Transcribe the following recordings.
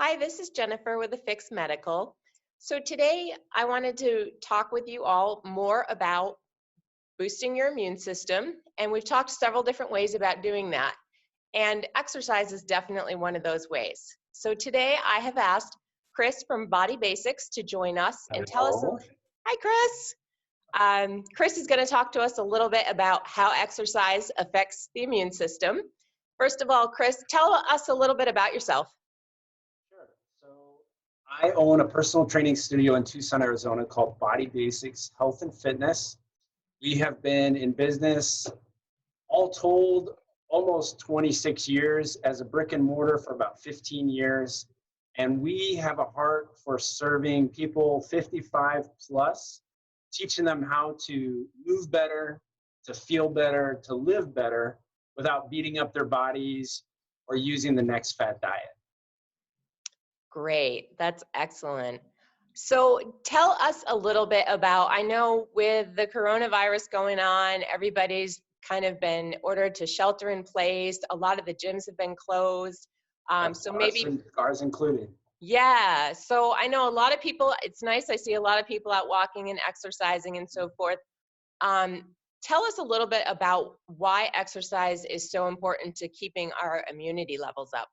Hi, this is Jennifer with Affix Medical. So today I wanted to talk with you all more about boosting your immune system, and we've talked several different ways about doing that. And exercise is definitely one of those ways. So today I have asked Chris from Body Basics to join us and tell us. Hello. Hi, Chris. Chris is going to talk to us a little bit about how exercise affects the immune system. First of all, Chris, tell us a little bit about yourself. Sure. So I own a personal training studio in Tucson, Arizona called Body Basics Health and Fitness. We have been in business, all told, almost 26 years, as a brick and mortar for about 15 years. And we have a heart for serving people 55 plus, teaching them how to move better, to feel better, to live better without beating up their bodies or using the next fad diet. Great, that's excellent. So tell us a little bit about, I know with the coronavirus going on, everybody's kind of been ordered to shelter in place. A lot of the gyms have been closed. So maybe, Ours included. yeah. So I know a lot of people, it's nice. I see a lot of people out walking and exercising and so forth. Um, Tell us a little bit about why exercise is so important to keeping our immunity levels up.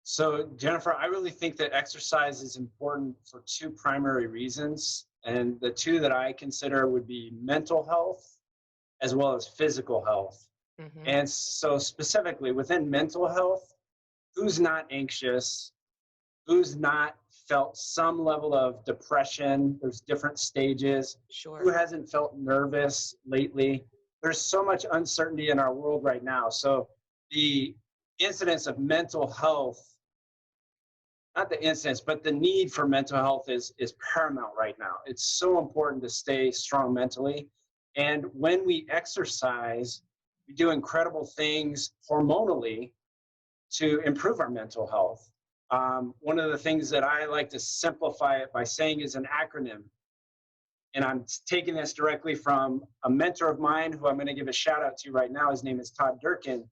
So, Jennifer, I really think that exercise is important for two primary reasons. And the two that I consider would be mental health as well as physical health. Mm-hmm. And so, specifically within mental health, who's not anxious, who's not felt some level of depression? There's different stages. Sure. Who hasn't felt nervous lately? There's so much uncertainty in our world right now. So, the incidence of mental health, not the incidence, but the need for mental health is paramount right now. It's so important to stay strong mentally. And when we exercise, we do incredible things hormonally to improve our mental health. One of the things that I like to simplify it by saying is an acronym. And I'm taking this directly from a mentor of mine who I'm going to give a shout out to right now. His name is Todd Durkin.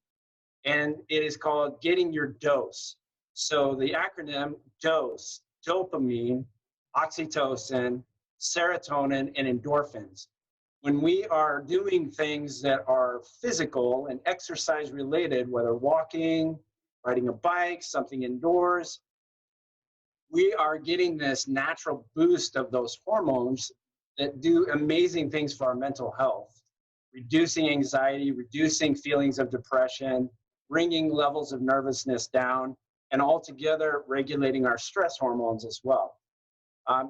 And it is called Getting Your Dose. So the acronym DOSE, dopamine, oxytocin, serotonin, and endorphins. When we are doing things that are physical and exercise related, whether walking, riding a bike, something indoors, we are getting this natural boost of those hormones that do amazing things for our mental health, reducing anxiety, reducing feelings of depression, bringing levels of nervousness down, and altogether regulating our stress hormones as well.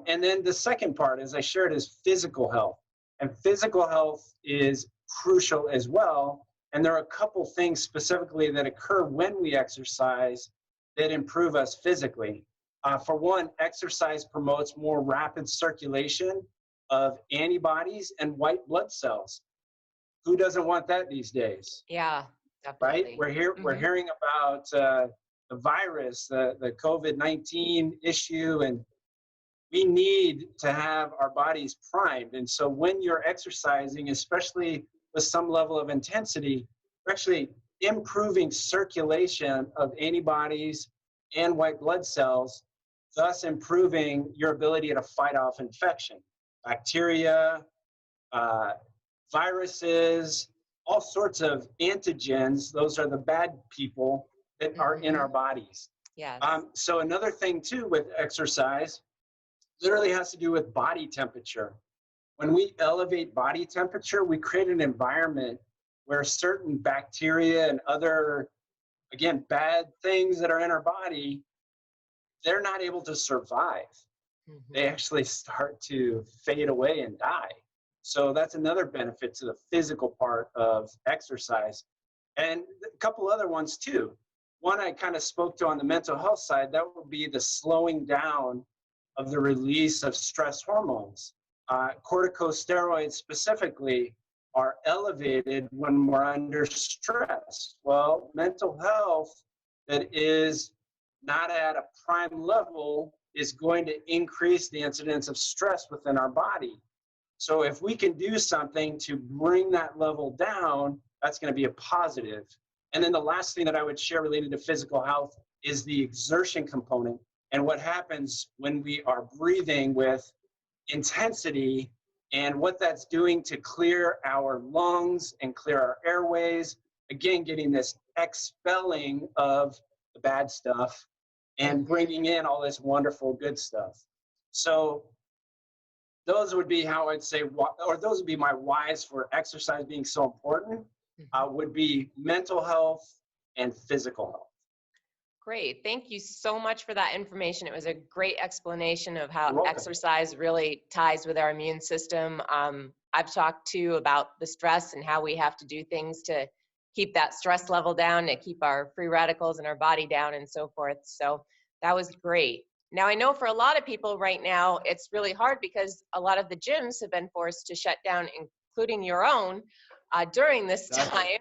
And then the second part, as I shared, is physical health. And physical health is crucial as well. And there are a couple things specifically that occur when we exercise that improve us physically. For one, exercise promotes more rapid circulation of antibodies and white blood cells. Who doesn't want that these days? Yeah, definitely. Right? We're hearing about the virus, the COVID-19 issue, and we need to have our bodies primed. And so when you're exercising, especially with some level of intensity, you're actually improving circulation of antibodies and white blood cells, thus improving your ability to fight off infection, bacteria, viruses, all sorts of antigens. Those are the bad people that are in our bodies. Yes. So another thing too with exercise literally has to do with body temperature. When we elevate body temperature, we create an environment where certain bacteria and other, again, bad things that are in our body, they're not able to survive. They actually start to fade away and die. So that's another benefit to the physical part of exercise. And a couple other ones too. One I kind of spoke to on the mental health side, that would be the slowing down of the release of stress hormones. Corticosteroids specifically are elevated when we're under stress. Well, mental health that is not at a prime level is going to increase the incidence of stress within our body. So if we can do something to bring that level down, that's going to be a positive. And then the last thing that I would share related to physical health is the exertion component and what happens when we are breathing with intensity and what that's doing to clear our lungs and clear our airways. Again, getting this expelling of the bad stuff and bringing in all this wonderful good stuff. So those would be how I'd say, or those would be my whys for exercise being so important, would be mental health and physical health. Great. Thank you so much for that information. It was a great explanation of how exercise really ties with our immune system. I've talked too about the stress and how we have to do things to keep that stress level down, to keep our free radicals in our body down and so forth. So that was great. Now, I know for a lot of people right now, it's really hard because a lot of the gyms have been forced to shut down, including your own, during this time.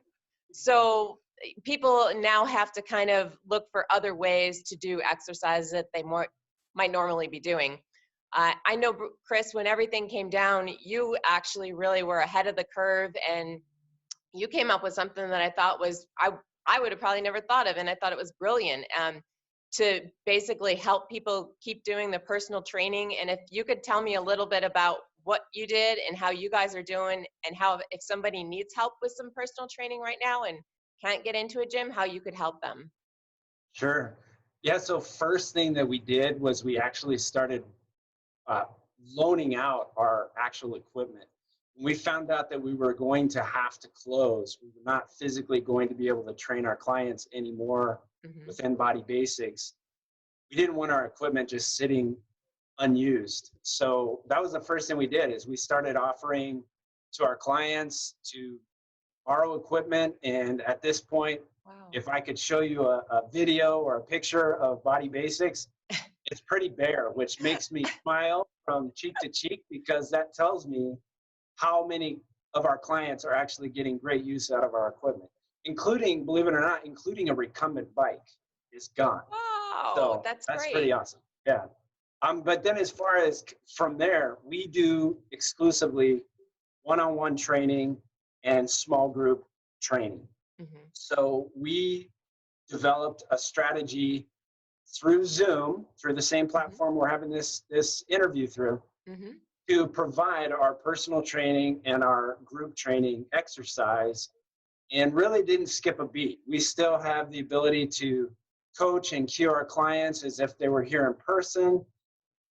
So people now have to kind of look for other ways to do exercise that they might normally be doing. I know, Chris, when everything came down, you actually really were ahead of the curve, and you came up with something that I thought was, I would have probably never thought of, and I thought it was brilliant, to basically help people keep doing the personal training. And if you could tell me a little bit about what you did and how you guys are doing, and how if somebody needs help with some personal training right now and can't get into a gym, how you could help them. Sure. Yeah, so first thing that we did was we actually started loaning out our actual equipment. When we found out that we were going to have to close, we were not physically going to be able to train our clients anymore within Body Basics, we didn't want our equipment just sitting unused. So that was the first thing we did, is we started offering to our clients to borrow equipment. And at this point, if I could show you a video or a picture of Body Basics, it's pretty bare, which makes me smile from cheek to cheek, because that tells me how many of our clients are actually getting great use out of our equipment, including, believe it or not, including a recumbent bike is gone. Wow, So that's great. Pretty awesome. Yeah. But then as far as from there, we do exclusively one-on-one training and small group training. So we developed a strategy through Zoom, through the same platform we're having this interview through, to provide our personal training and our group training exercise, and really didn't skip a beat. We still have the ability to coach and cue our clients as if they were here in person.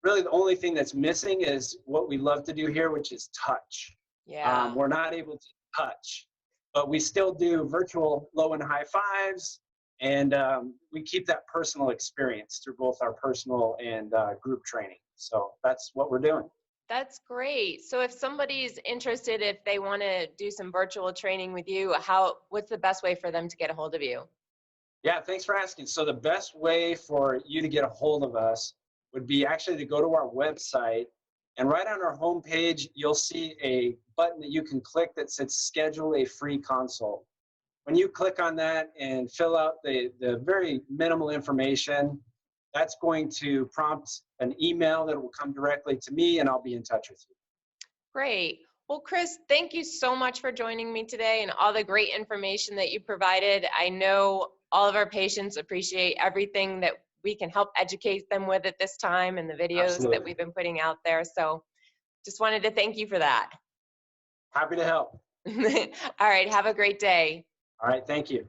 Really, the only thing that's missing is what we love to do here, which is touch. Yeah. We're not able to touch, but we still do virtual low and high fives, and we keep that personal experience through both our personal and group training. So that's what we're doing. That's great. So if somebody's interested, if they want to do some virtual training with you, what's the best way for them to get a hold of you? Yeah, thanks for asking. So the best way for you to get a hold of us would be actually to go to our website, and right on our homepage, you'll see a button that you can click that says schedule a free consult. When you click on that and fill out the very minimal information, that's going to prompt an email that will come directly to me, and I'll be in touch with you. Great. Well, Chris, thank you so much for joining me today and all the great information that you provided. I know all of our patients appreciate everything that we can help educate them with at this time, and the videos that we've been putting out there. So just wanted to thank you for that. Happy to help. All right. Have a great day. All right. Thank you.